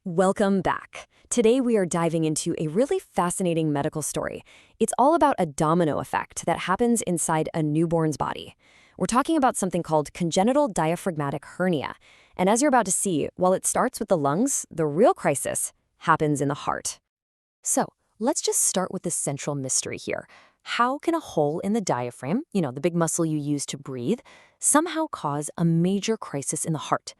Welcome back. Today we are diving into a really fascinating medical story. It's all about a domino effect that happens inside a newborn's body. We're talking about something called congenital diaphragmatic hernia. And as you're about to see, while it starts with the lungs, the real crisis happens in the heart. So let's just start with the central mystery here. How can a hole in the diaphragm, the big muscle you use to breathe, somehow cause a major crisis in the heart?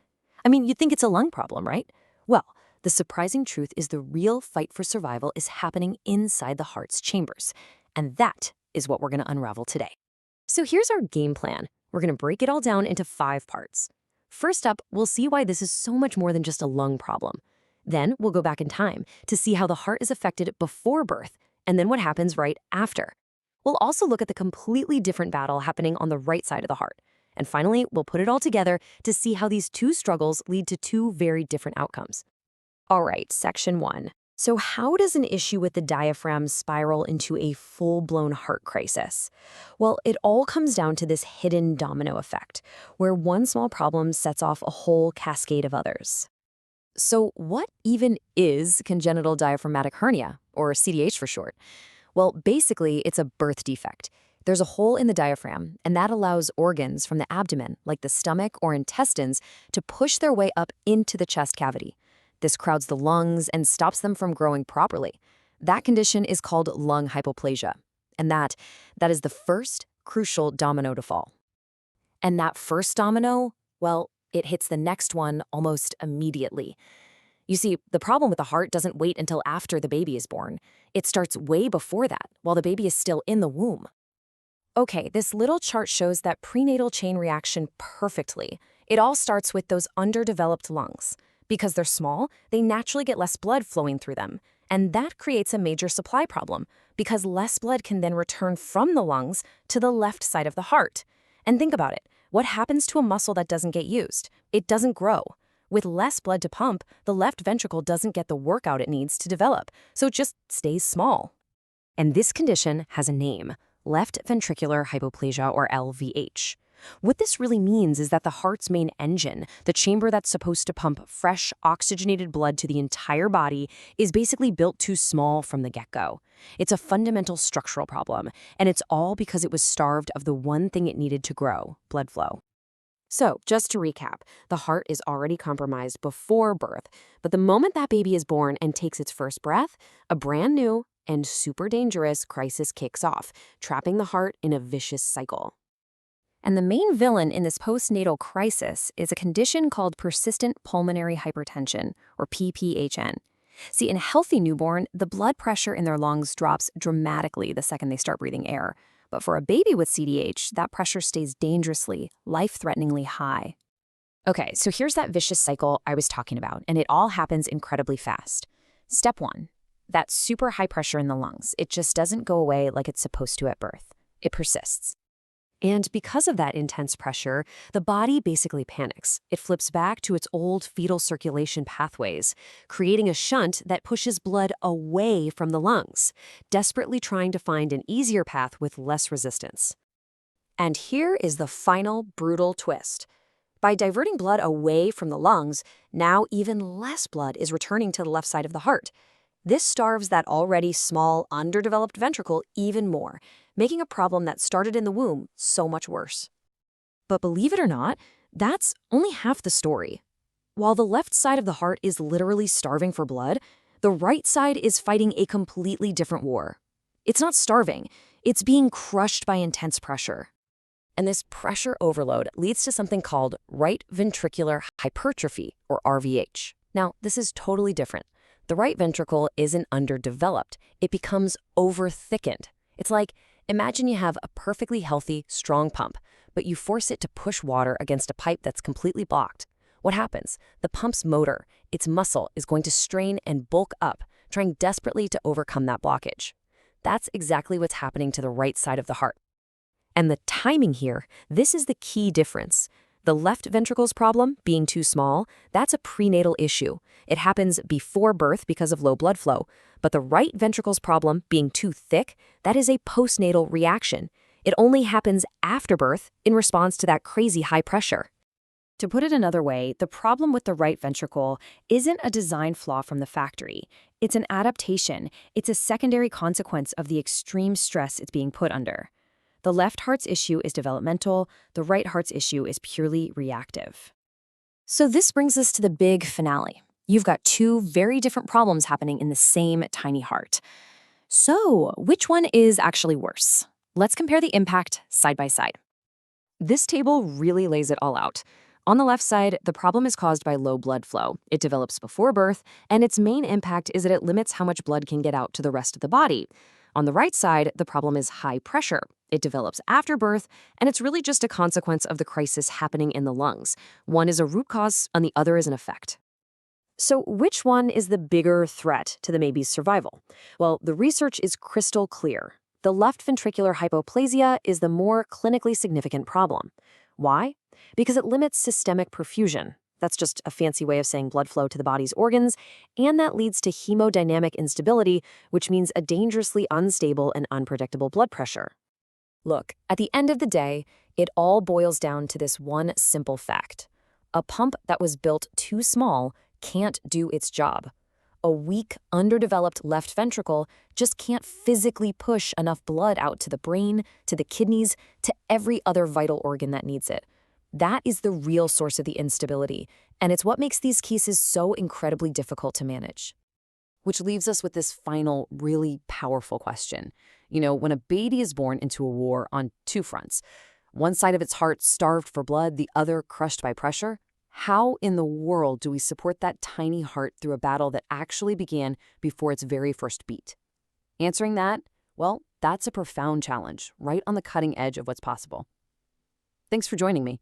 I mean, you'd think it's a lung problem, right? Well, the surprising truth is the real fight for survival is happening inside the heart's chambers. And that is what we're going to unravel today. So here's our game plan. We're going to break it all down into 5 parts. First up, we'll see why this is so much more than just a lung problem. Then we'll go back in time to see how the heart is affected before birth, and then what happens right after. We'll also look at the completely different battle happening on the right side of the heart. And finally, we'll put it all together to see how these two struggles lead to 2 very different outcomes. All right, section 1. So how does an issue with the diaphragm spiral into a full-blown heart crisis? Well, it all comes down to this hidden domino effect, where one small problem sets off a whole cascade of others. So what even is congenital diaphragmatic hernia, or CDH for short? Well, basically, it's a birth defect. There's a hole in the diaphragm, and that allows organs from the abdomen, like the stomach or intestines, to push their way up into the chest cavity. This crowds the lungs and stops them from growing properly. That condition is called lung hypoplasia. And that is the first crucial domino to fall. And that first domino, well, it hits the next one almost immediately. You see, the problem with the heart doesn't wait until after the baby is born. It starts way before that, while the baby is still in the womb. Okay, this little chart shows that prenatal chain reaction perfectly. It all starts with those underdeveloped lungs. Because they're small, they naturally get less blood flowing through them. And that creates a major supply problem, because less blood can then return from the lungs to the left side of the heart. And think about it. What happens to a muscle that doesn't get used? It doesn't grow. With less blood to pump, the left ventricle doesn't get the workout it needs to develop, so it just stays small. And this condition has a name: left ventricular hypoplasia, or LVH. What this really means is that the heart's main engine, the chamber that's supposed to pump fresh, oxygenated blood to the entire body, is basically built too small from the get-go. It's a fundamental structural problem, and it's all because it was starved of the one thing it needed to grow: blood flow. So, just to recap, the heart is already compromised before birth, but the moment that baby is born and takes its first breath, a brand new and super dangerous crisis kicks off, trapping the heart in a vicious cycle. And the main villain in this postnatal crisis is a condition called persistent pulmonary hypertension, or PPHN. See, in a healthy newborn, the blood pressure in their lungs drops dramatically the second they start breathing air. But for a baby with CDH, that pressure stays dangerously, life-threateningly high. Okay, so here's that vicious cycle I was talking about, and it all happens incredibly fast. Step 1, that super high pressure in the lungs. It just doesn't go away like it's supposed to at birth. It persists. And because of that intense pressure, the body basically panics. It flips back to its old fetal circulation pathways, creating a shunt that pushes blood away from the lungs, desperately trying to find an easier path with less resistance. And here is the final brutal twist. By diverting blood away from the lungs, now even less blood is returning to the left side of the heart. This starves that already small, underdeveloped ventricle even more, making a problem that started in the womb so much worse. But believe it or not, that's only half the story. While the left side of the heart is literally starving for blood, the right side is fighting a completely different war. It's not starving, it's being crushed by intense pressure. And this pressure overload leads to something called right ventricular hypertrophy, or RVH. Now, this is totally different. The right ventricle isn't underdeveloped, it becomes over-thickened. It's like, imagine you have a perfectly healthy, strong pump, but you force it to push water against a pipe that's completely blocked. What happens? The pump's motor, its muscle, is going to strain and bulk up, trying desperately to overcome that blockage. That's exactly what's happening to the right side of the heart. And the timing here, this is the key difference. The left ventricle's problem, being too small, that's a prenatal issue. It happens before birth because of low blood flow. But the right ventricle's problem, being too thick, that is a postnatal reaction. It only happens after birth in response to that crazy high pressure. To put it another way, the problem with the right ventricle isn't a design flaw from the factory. It's an adaptation. It's a secondary consequence of the extreme stress it's being put under. The left heart's issue is developmental, the right heart's issue is purely reactive. So this brings us to the big finale. You've got two very different problems happening in the same tiny heart. So, which one is actually worse? Let's compare the impact side by side. This table really lays it all out. On the left side, the problem is caused by low blood flow. It develops before birth, and its main impact is that it limits how much blood can get out to the rest of the body. On the right side, the problem is high pressure. It develops after birth, and it's really just a consequence of the crisis happening in the lungs. One is a root cause, and the other is an effect. So which one is the bigger threat to the baby's survival? Well, the research is crystal clear. The left ventricular hypoplasia is the more clinically significant problem. Why? Because it limits systemic perfusion. That's just a fancy way of saying blood flow to the body's organs, and that leads to haemodynamic instability, which means a dangerously unstable and unpredictable blood pressure. Look, at the end of the day, it all boils down to this one simple fact. A pump that was built too small can't do its job. A weak, underdeveloped left ventricle just can't physically push enough blood out to the brain, to the kidneys, to every other vital organ that needs it. That is the real source of the instability, and it's what makes these cases so incredibly difficult to manage. Which leaves us with this final, really powerful question. When a baby is born into a war on two fronts, one side of its heart starved for blood, the other crushed by pressure, how in the world do we support that tiny heart through a battle that actually began before its very first beat? Answering that, well, that's a profound challenge, right on the cutting edge of what's possible. Thanks for joining me.